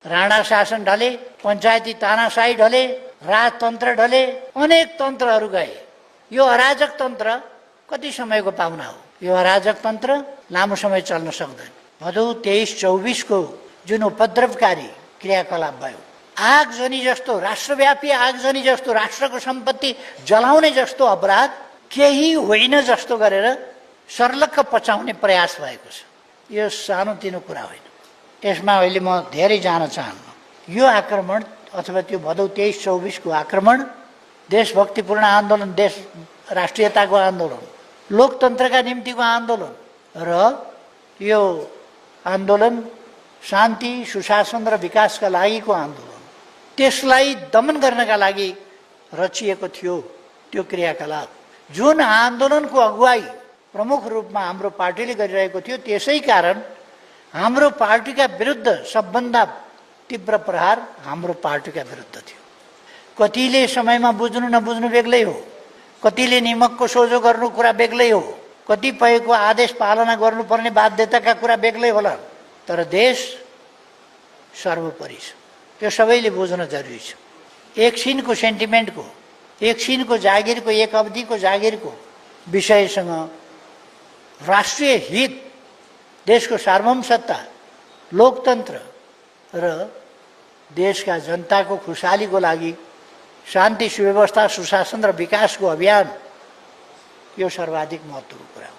राणा शासन ढले, पञ्चायती तानाशाही ढले, राजतन्त्र ढले, अनेक तन्त्रहरू गए। यो अराजक तन्त्र कति समयको पाहुना हो? यो अराजक तन्त्र लामो समय चल्न सक्दैन। भदौ 23-24 को जुन उपद्रवकारी क्रियाकलाप भयो, आगजनी जस्तो राष्ट्रव्यापी आगजनी जस्तो राष्ट्रको सम्पत्ति जलाउने जस्तो अपराध केही होइन जस्तो गरेर सर्लक्क पचाउने प्रयास भएको छ। यो सानोतिनो कुरा होइन। यसमा अहिले म धेरै जान चाहन्न। यो आक्रमण अथवा त्यो भदौ 23-24 को आक्रमण देशभक्तिपूर्ण आन्दोलन, देश राष्ट्रियताको आन्दोलन, लोकतन्त्रका निम्तिको आन्दोलन र यो आन्दोलन शान्ति, सुशासन र विकासका लागिको आन्दोलन, त्यसलाई दमन गर्नका लागि रचिएको थियो त्यो क्रियाकलाप। जुन आन्दोलनको अगुवाई प्रमुख रूपमा हाम्रो पार्टीले गरिरहेको थियो, त्यसै कारण हाम्रो पार्टीका विरुद्ध सबभन्दा तीव्र प्रहार हाम्रो पार्टीका विरुद्ध थियो। कतिले समयमा बुझ्नु नबुझ्नु बेग्लै हो, कतिले निमकको सोझो गर्नु कुरा बेग्लै हो, कतिपयको आदेश पालना गर्नुपर्ने बाध्यताका कुरा बेग्लै होला, तर देश सर्वोपरि छ। त्यो सबैले बुझ्न जरुरी छ। एकछिनको सेन्टिमेन्टको, एकछिनको जागिरको, एक अवधिको जागिरको विषयसँग राष्ट्रिय हित, देशको सार्वभौम सत्ता, लोकतन्त्र र देशका जनताको खुशालीको लागि शान्ति, सुव्यवस्था, सुशासन र विकासको अभियान, यो सर्वाधिक महत्त्वको कुरा हो।